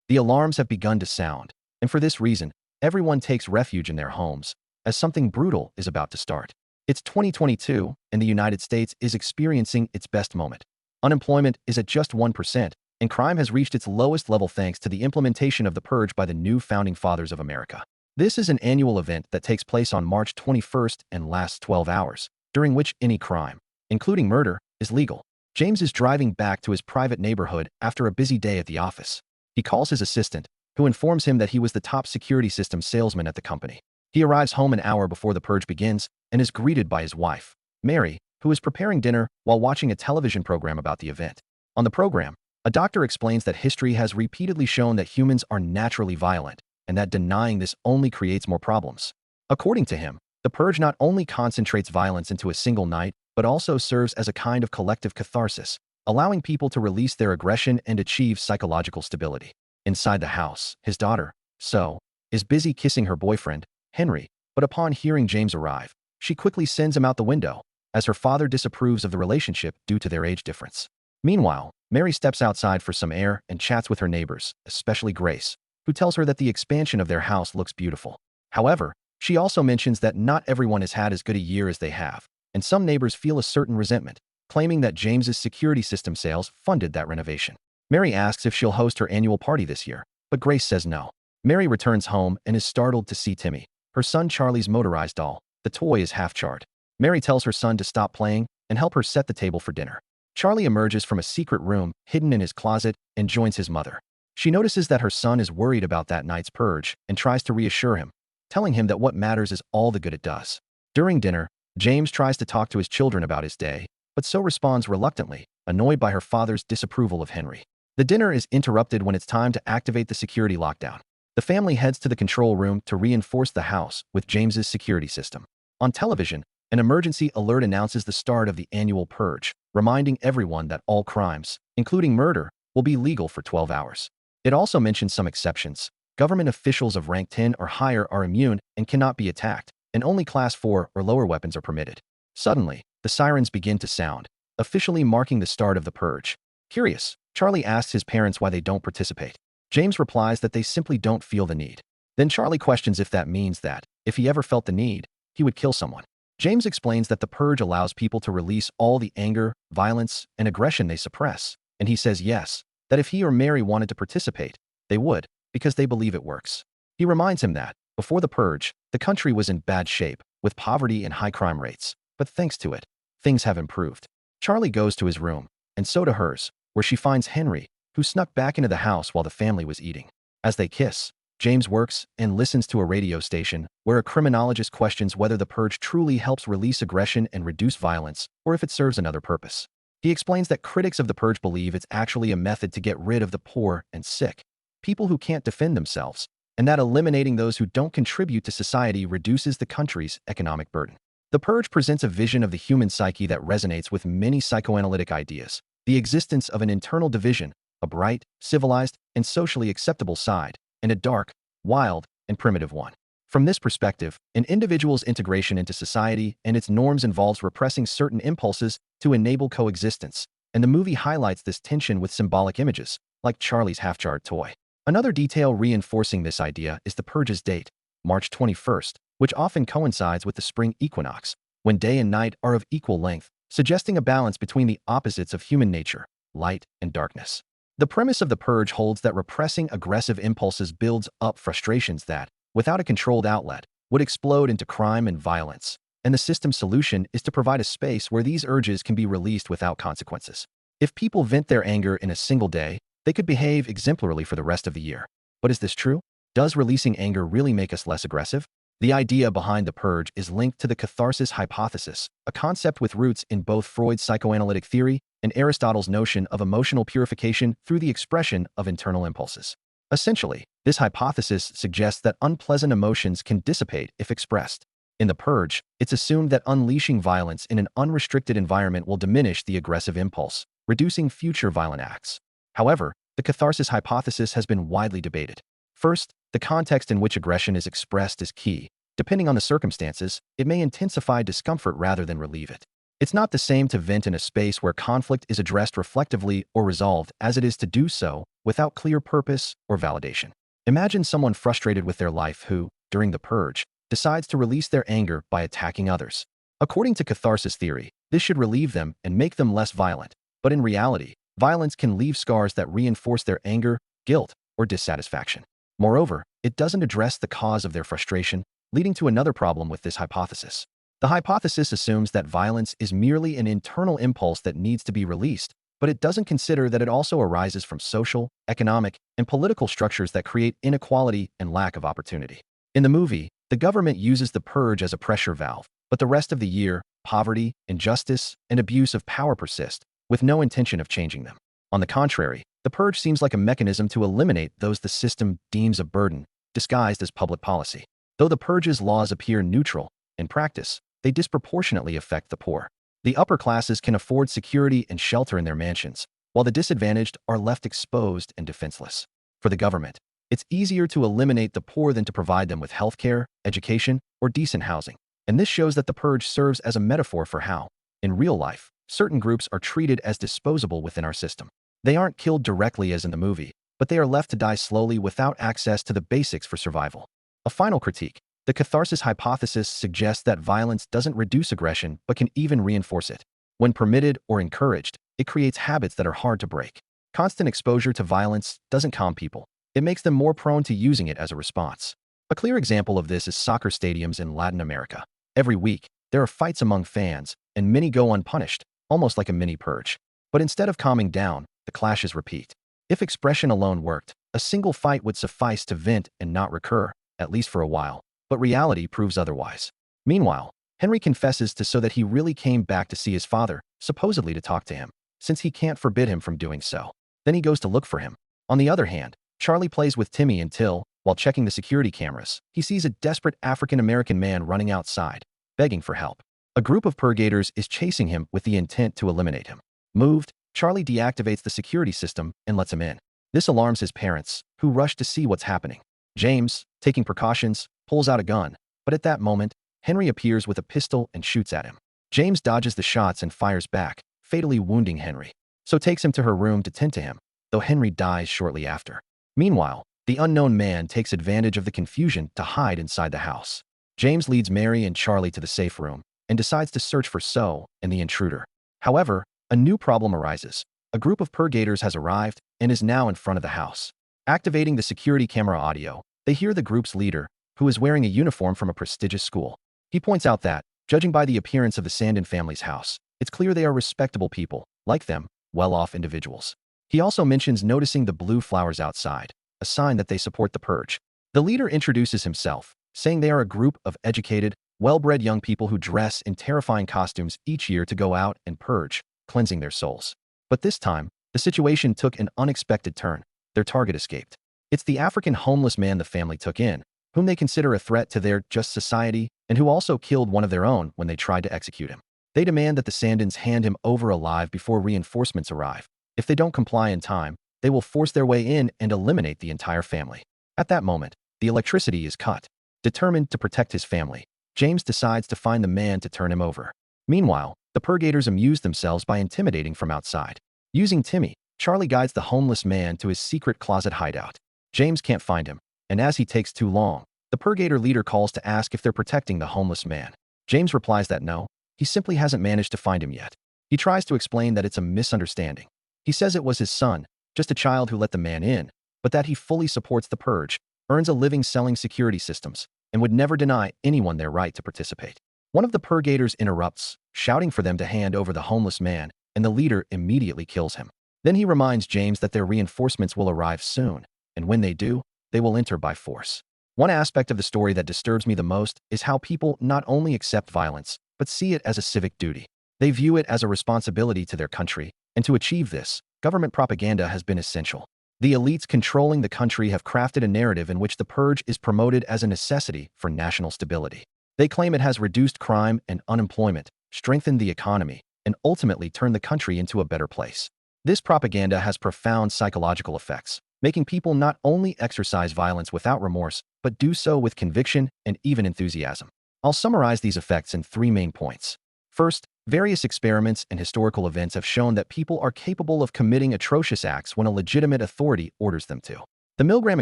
The alarms have begun to sound, and for this reason, everyone takes refuge in their homes, as something brutal is about to start. It's 2022, and the United States is experiencing its best moment. Unemployment is at just 1%, and crime has reached its lowest level thanks to the implementation of the Purge by the new founding fathers of America. This is an annual event that takes place on March 21st and lasts 12 hours, during which any crime, including murder, is legal. James is driving back to his private neighborhood after a busy day at the office. He calls his assistant, who informs him that he was the top security system salesman at the company. He arrives home an hour before the purge begins and is greeted by his wife, Mary, who is preparing dinner while watching a television program about the event. On the program, a doctor explains that history has repeatedly shown that humans are naturally violent and that denying this only creates more problems. According to him, the purge not only concentrates violence into a single night, but also serves as a kind of collective catharsis, allowing people to release their aggression and achieve psychological stability. Inside the house, his daughter, So, is busy kissing her boyfriend, Henry, but upon hearing James arrive, she quickly sends him out the window, as her father disapproves of the relationship due to their age difference. Meanwhile, Mary steps outside for some air and chats with her neighbors, especially Grace, who tells her that the expansion of their house looks beautiful. However, she also mentions that not everyone has had as good a year as they have, and some neighbors feel a certain resentment, claiming that James's security system sales funded that renovation. Mary asks if she'll host her annual party this year, but Grace says no. Mary returns home and is startled to see Timmy, her son Charlie's motorized doll. The toy is half-charred. Mary tells her son to stop playing and help her set the table for dinner. Charlie emerges from a secret room hidden in his closet and joins his mother. She notices that her son is worried about that night's purge and tries to reassure him, telling him that what matters is all the good it does. During dinner, James tries to talk to his children about his day, but So responds reluctantly, annoyed by her father's disapproval of Henry. The dinner is interrupted when it's time to activate the security lockdown. The family heads to the control room to reinforce the house with James's security system. On television, an emergency alert announces the start of the annual purge, reminding everyone that all crimes, including murder, will be legal for 12 hours. It also mentions some exceptions. Government officials of rank 10 or higher are immune and cannot be attacked, and only Class 4 or lower weapons are permitted. Suddenly, the sirens begin to sound, officially marking the start of the purge. Curious, Charlie asks his parents why they don't participate. James replies that they simply don't feel the need. Then Charlie questions if that means that, if he ever felt the need, he would kill someone. James explains that the purge allows people to release all the anger, violence, and aggression they suppress, and he says yes, that if he or Mary wanted to participate, they would, because they believe it works. He reminds him that, before the purge, the country was in bad shape, with poverty and high crime rates, but thanks to it, things have improved. Charlie goes to his room, and So to hers, where she finds Henry, who snuck back into the house while the family was eating. As they kiss, James works and listens to a radio station where a criminologist questions whether the purge truly helps release aggression and reduce violence, or if it serves another purpose. He explains that critics of the purge believe it's actually a method to get rid of the poor and sick, people who can't defend themselves, and that eliminating those who don't contribute to society reduces the country's economic burden. The purge presents a vision of the human psyche that resonates with many psychoanalytic ideas: the existence of an internal division, a bright, civilized, and socially acceptable side, and a dark, wild, and primitive one. From this perspective, an individual's integration into society and its norms involves repressing certain impulses to enable coexistence, and the movie highlights this tension with symbolic images, like Charlie's half-charred toy. Another detail reinforcing this idea is the purge's date, March 21st, which often coincides with the spring equinox, when day and night are of equal length, suggesting a balance between the opposites of human nature, light and darkness. The premise of the purge holds that repressing aggressive impulses builds up frustrations that, without a controlled outlet, would explode into crime and violence, and the system's solution is to provide a space where these urges can be released without consequences. If people vent their anger in a single day, they could behave exemplarily for the rest of the year. But is this true? Does releasing anger really make us less aggressive? The idea behind the purge is linked to the catharsis hypothesis, a concept with roots in both Freud's psychoanalytic theory and Aristotle's notion of emotional purification through the expression of internal impulses. Essentially, this hypothesis suggests that unpleasant emotions can dissipate if expressed. In the purge, it's assumed that unleashing violence in an unrestricted environment will diminish the aggressive impulse, reducing future violent acts. However, the catharsis hypothesis has been widely debated. First, the context in which aggression is expressed is key. Depending on the circumstances, it may intensify discomfort rather than relieve it. It's not the same to vent in a space where conflict is addressed reflectively or resolved as it is to do so without clear purpose or validation. Imagine someone frustrated with their life who, during the purge, decides to release their anger by attacking others. According to catharsis theory, this should relieve them and make them less violent. But in reality, violence can leave scars that reinforce their anger, guilt, or dissatisfaction. Moreover, it doesn't address the cause of their frustration, leading to another problem with this hypothesis. The hypothesis assumes that violence is merely an internal impulse that needs to be released, but it doesn't consider that it also arises from social, economic, and political structures that create inequality and lack of opportunity. In the movie, the government uses the purge as a pressure valve, but the rest of the year, poverty, injustice, and abuse of power persist, with no intention of changing them. On the contrary, the purge seems like a mechanism to eliminate those the system deems a burden, disguised as public policy. Though the purge's laws appear neutral, in practice, they disproportionately affect the poor. The upper classes can afford security and shelter in their mansions, while the disadvantaged are left exposed and defenseless. For the government, it's easier to eliminate the poor than to provide them with healthcare, education, or decent housing. And this shows that the purge serves as a metaphor for how, in real life, certain groups are treated as disposable within our system. They aren't killed directly as in the movie, but they are left to die slowly without access to the basics for survival. A final critique. The catharsis hypothesis suggests that violence doesn't reduce aggression but can even reinforce it. When permitted or encouraged, it creates habits that are hard to break. Constant exposure to violence doesn't calm people. It makes them more prone to using it as a response. A clear example of this is soccer stadiums in Latin America. Every week, there are fights among fans, and many go unpunished, almost like a mini purge. But instead of calming down, the clashes repeat. If expression alone worked, a single fight would suffice to vent and not recur, at least for a while. But reality proves otherwise. Meanwhile, Henry confesses to so that he really came back to see his father, supposedly to talk to him, since he can't forbid him from doing so. Then he goes to look for him. On the other hand, Charlie plays with Timmy until, while checking the security cameras, he sees a desperate African-American man running outside, begging for help. A group of purgators is chasing him with the intent to eliminate him. Moved, Charlie deactivates the security system and lets him in. This alarms his parents, who rush to see what's happening. James, taking precautions, pulls out a gun, but at that moment, Henry appears with a pistol and shoots at him. James dodges the shots and fires back, fatally wounding Henry, so takes him to her room to tend to him, though Henry dies shortly after. Meanwhile, the unknown man takes advantage of the confusion to hide inside the house. James leads Mary and Charlie to the safe room and decides to search for So and the intruder. However, a new problem arises. A group of purgators has arrived and is now in front of the house. Activating the security camera audio, they hear the group's leader, who is wearing a uniform from a prestigious school. He points out that, judging by the appearance of the Sandin family's house, it's clear they are respectable people, like them, well-off individuals. He also mentions noticing the blue flowers outside, a sign that they support the purge. The leader introduces himself, saying they are a group of educated, well-bred young people who dress in terrifying costumes each year to go out and purge, cleansing their souls. But this time, the situation took an unexpected turn. Their target escaped. It's the African homeless man the family took in, whom they consider a threat to their just society, and who also killed one of their own when they tried to execute him. They demand that the Sandins hand him over alive before reinforcements arrive. If they don't comply in time, they will force their way in and eliminate the entire family. At that moment, the electricity is cut. Determined to protect his family, James decides to find the man to turn him over. Meanwhile, the purgators amuse themselves by intimidating from outside. Using Timmy, Charlie guides the homeless man to his secret closet hideout. James can't find him, and as he takes too long, the purgator leader calls to ask if they're protecting the homeless man. James replies that no, he simply hasn't managed to find him yet. He tries to explain that it's a misunderstanding. He says it was his son, just a child who let the man in, but that he fully supports the purge, earns a living selling security systems, and would never deny anyone their right to participate. One of the purgators interrupts, shouting for them to hand over the homeless man, and the leader immediately kills him. Then he reminds James that their reinforcements will arrive soon, and when they do, they will enter by force. One aspect of the story that disturbs me the most is how people not only accept violence, but see it as a civic duty. They view it as a responsibility to their country, and to achieve this, government propaganda has been essential. The elites controlling the country have crafted a narrative in which the purge is promoted as a necessity for national stability. They claim it has reduced crime and unemployment, strengthened the economy, and ultimately turned the country into a better place. This propaganda has profound psychological effects, making people not only exercise violence without remorse, but do so with conviction and even enthusiasm. I'll summarize these effects in 3 main points. First, Various experiments and historical events have shown that people are capable of committing atrocious acts when a legitimate authority orders them to. The Milgram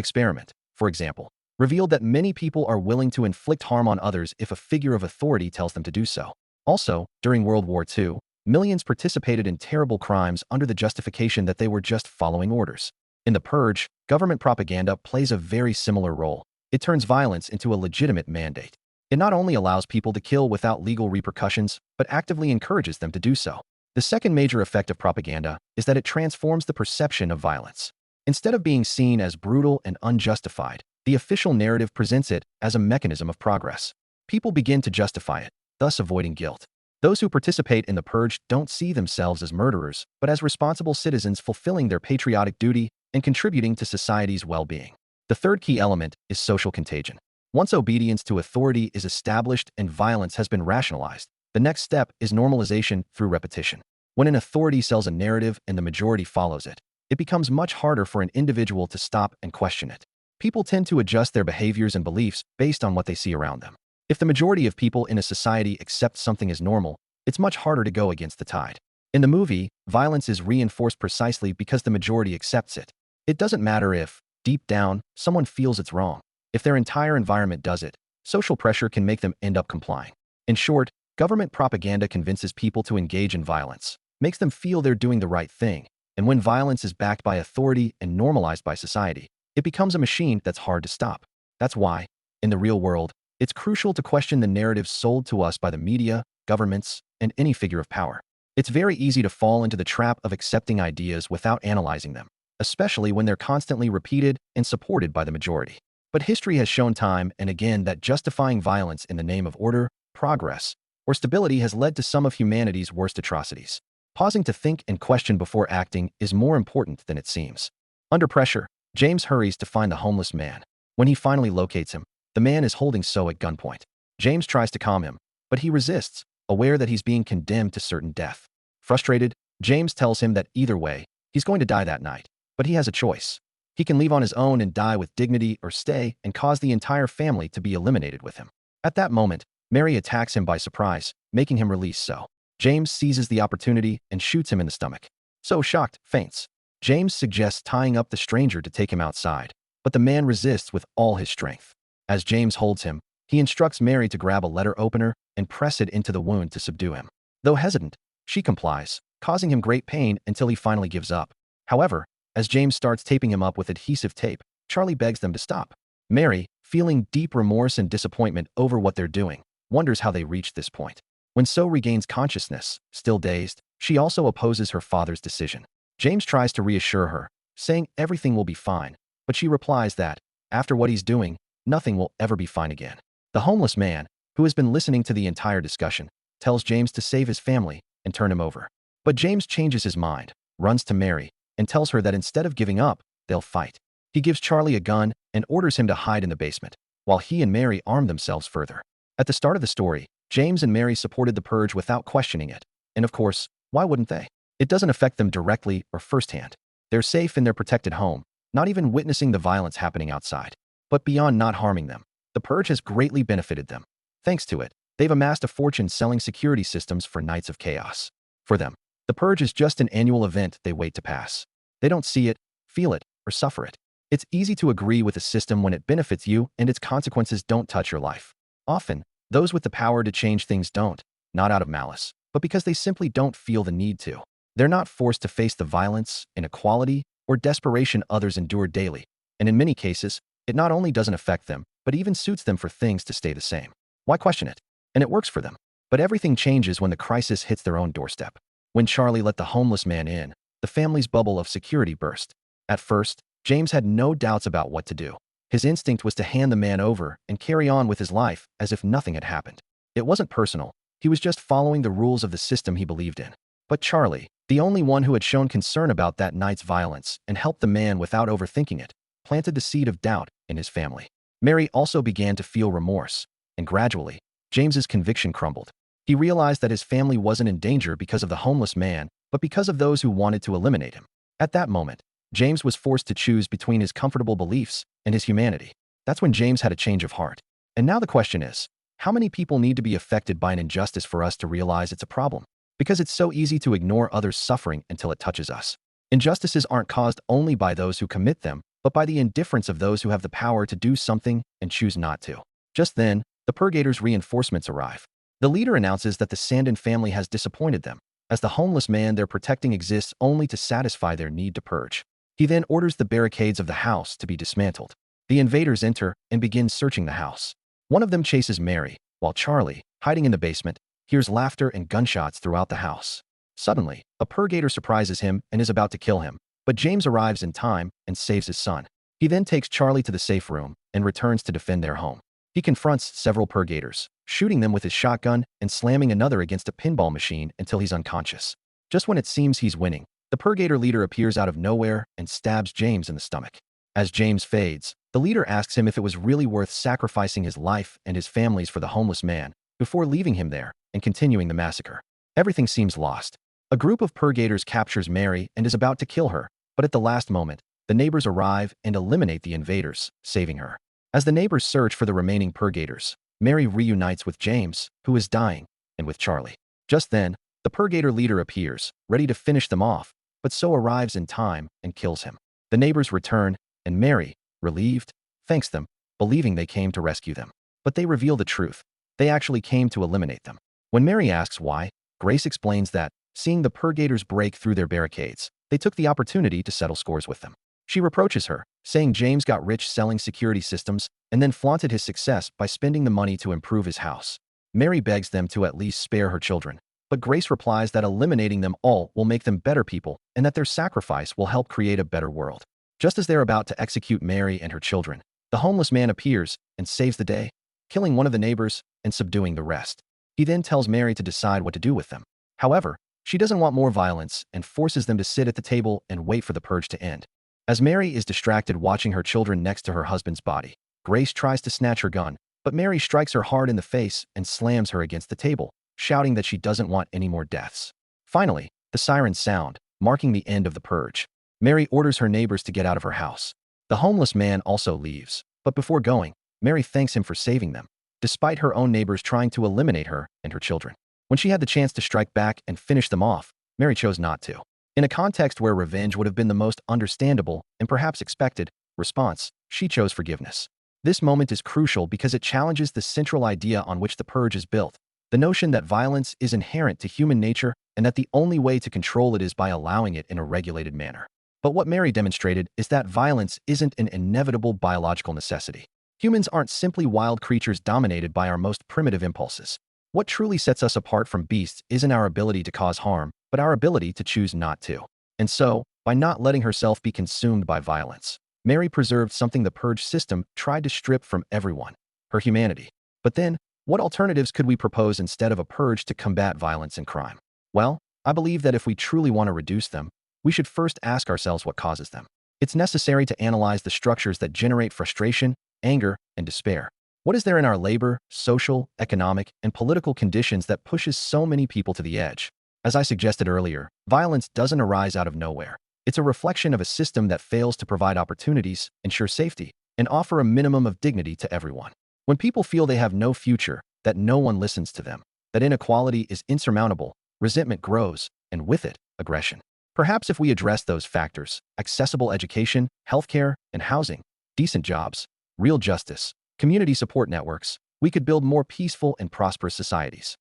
experiment, for example, revealed that many people are willing to inflict harm on others if a figure of authority tells them to do so. Also, during World War II, millions participated in terrible crimes under the justification that they were just following orders. In the Purge, government propaganda plays a very similar role. It turns violence into a legitimate mandate. It not only allows people to kill without legal repercussions, but actively encourages them to do so. The second major effect of propaganda is that it transforms the perception of violence. Instead of being seen as brutal and unjustified, the official narrative presents it as a mechanism of progress. People begin to justify it, thus avoiding guilt. Those who participate in the Purge don't see themselves as murderers, but as responsible citizens fulfilling their patriotic duty and contributing to society's well-being. The third key element is social contagion. Once obedience to authority is established and violence has been rationalized, the next step is normalization through repetition. When an authority sells a narrative and the majority follows it, it becomes much harder for an individual to stop and question it. People tend to adjust their behaviors and beliefs based on what they see around them. If the majority of people in a society accept something as normal, it's much harder to go against the tide. In the movie, violence is reinforced precisely because the majority accepts it. It doesn't matter if, deep down, someone feels it's wrong. If their entire environment does it, social pressure can make them end up complying. In short, government propaganda convinces people to engage in violence, makes them feel they're doing the right thing, and when violence is backed by authority and normalized by society, it becomes a machine that's hard to stop. That's why, in the real world, it's crucial to question the narratives sold to us by the media, governments, and any figure of power. It's very easy to fall into the trap of accepting ideas without analyzing them, especially when they're constantly repeated and supported by the majority. But history has shown time and again that justifying violence in the name of order, progress, or stability has led to some of humanity's worst atrocities. Pausing to think and question before acting is more important than it seems. Under pressure, James hurries to find the homeless man. When he finally locates him, the man is holding So at gunpoint. James tries to calm him, but he resists, aware that he's being condemned to certain death. Frustrated, James tells him that either way, he's going to die that night, but he has a choice. He can leave on his own and die with dignity or stay and cause the entire family to be eliminated with him. At that moment, Mary attacks him by surprise, making him release So. James seizes the opportunity and shoots him in the stomach. So, shocked, faints. James suggests tying up the stranger to take him outside, but the man resists with all his strength. As James holds him, he instructs Mary to grab a letter opener and press it into the wound to subdue him. Though hesitant, she complies, causing him great pain until he finally gives up. However, as James starts taping him up with adhesive tape, Charlie begs them to stop. Mary, feeling deep remorse and disappointment over what they're doing, wonders how they reached this point. When So regains consciousness, still dazed, she also opposes her father's decision. James tries to reassure her, saying everything will be fine, but she replies that, after what he's doing, nothing will ever be fine again. The homeless man, who has been listening to the entire discussion, tells James to save his family and turn him over. But James changes his mind, runs to Mary, and tells her that instead of giving up, they'll fight. He gives Charlie a gun and orders him to hide in the basement, while he and Mary arm themselves further. At the start of the story, James and Mary supported the Purge without questioning it, and of course, why wouldn't they? It doesn't affect them directly or firsthand. They're safe in their protected home, not even witnessing the violence happening outside. But beyond not harming them, the Purge has greatly benefited them. Thanks to it, they've amassed a fortune selling security systems for nights of chaos. For them, the Purge is just an annual event they wait to pass. They don't see it, feel it, or suffer it. It's easy to agree with a system when it benefits you and its consequences don't touch your life. Often, those with the power to change things don't, not out of malice, but because they simply don't feel the need to. They're not forced to face the violence, inequality, or desperation others endure daily, and in many cases, it not only doesn't affect them, but even suits them for things to stay the same. Why question it? And it works for them. But everything changes when the crisis hits their own doorstep. When Charlie let the homeless man in, the family's bubble of security burst. At first, James had no doubts about what to do. His instinct was to hand the man over and carry on with his life as if nothing had happened. It wasn't personal. He was just following the rules of the system he believed in. But Charlie, the only one who had shown concern about that night's violence and helped the man without overthinking it, planted the seed of doubt in his family. Mary also began to feel remorse, and gradually, James's conviction crumbled. He realized that his family wasn't in danger because of the homeless man, but because of those who wanted to eliminate him. At that moment, James was forced to choose between his comfortable beliefs and his humanity. That's when James had a change of heart. And now the question is, how many people need to be affected by an injustice for us to realize it's a problem? because it's so easy to ignore others' suffering until it touches us. Injustices aren't caused only by those who commit them, but by the indifference of those who have the power to do something and choose not to. Just then, the Purgators' reinforcements arrive. The leader announces that the Sandin family has disappointed them, as the homeless man they're protecting exists only to satisfy their need to purge. He then orders the barricades of the house to be dismantled. The invaders enter and begin searching the house. One of them chases Mary, while Charlie, hiding in the basement, hears laughter and gunshots throughout the house. Suddenly, a Purgator surprises him and is about to kill him, but James arrives in time and saves his son. He then takes Charlie to the safe room and returns to defend their home. He confronts several Purgators, shooting them with his shotgun and slamming another against a pinball machine until he's unconscious. Just when it seems he's winning, the Purgator leader appears out of nowhere and stabs James in the stomach. As James fades, the leader asks him if it was really worth sacrificing his life and his family's for the homeless man, before leaving him there and continuing the massacre. Everything seems lost. A group of Purgators captures Mary and is about to kill her, but at the last moment, the neighbors arrive and eliminate the invaders, saving her. As the neighbors search for the remaining Purgators, Mary reunites with James, who is dying, and with Charlie. Just then, the Purgator leader appears, ready to finish them off, but so arrives in time and kills him. The neighbors return, and Mary, relieved, thanks them, believing they came to rescue them. But they reveal the truth. They actually came to eliminate them. When Mary asks why, Grace explains that, seeing the Purgators break through their barricades, they took the opportunity to settle scores with them. She reproaches her, saying James got rich selling security systems and then flaunted his success by spending the money to improve his house. Mary begs them to at least spare her children, but Grace replies that eliminating them all will make them better people and that their sacrifice will help create a better world. Just as they're about to execute Mary and her children, the homeless man appears and saves the day, killing one of the neighbors and subduing the rest. He then tells Mary to decide what to do with them. However, she doesn't want more violence and forces them to sit at the table and wait for the purge to end. As Mary is distracted watching her children next to her husband's body, Grace tries to snatch her gun, but Mary strikes her hard in the face and slams her against the table, shouting that she doesn't want any more deaths. Finally, the sirens sound, marking the end of the purge. Mary orders her neighbors to get out of her house. The homeless man also leaves, but before going, Mary thanks him for saving them, despite her own neighbors trying to eliminate her and her children. When she had the chance to strike back and finish them off, Mary chose not to. In a context where revenge would have been the most understandable and perhaps expected response, she chose forgiveness. This moment is crucial because it challenges the central idea on which the purge is built, the notion that violence is inherent to human nature and that the only way to control it is by allowing it in a regulated manner. But what Mary demonstrated is that violence isn't an inevitable biological necessity. Humans aren't simply wild creatures dominated by our most primitive impulses. What truly sets us apart from beasts isn't our ability to cause harm, but our ability to choose not to. And so, by not letting herself be consumed by violence, Mary preserved something the purge system tried to strip from everyone: her humanity. But then, what alternatives could we propose instead of a purge to combat violence and crime? Well, I believe that if we truly want to reduce them, we should first ask ourselves what causes them. It's necessary to analyze the structures that generate frustration, anger, and despair. What is there in our labor, social, economic, and political conditions that pushes so many people to the edge? As I suggested earlier, violence doesn't arise out of nowhere. It's a reflection of a system that fails to provide opportunities, ensure safety, and offer a minimum of dignity to everyone. When people feel they have no future, that no one listens to them, that inequality is insurmountable, resentment grows, and with it, aggression. Perhaps if we address those factors, accessible education, healthcare, and housing, decent jobs, real justice, community support networks, we could build more peaceful and prosperous societies.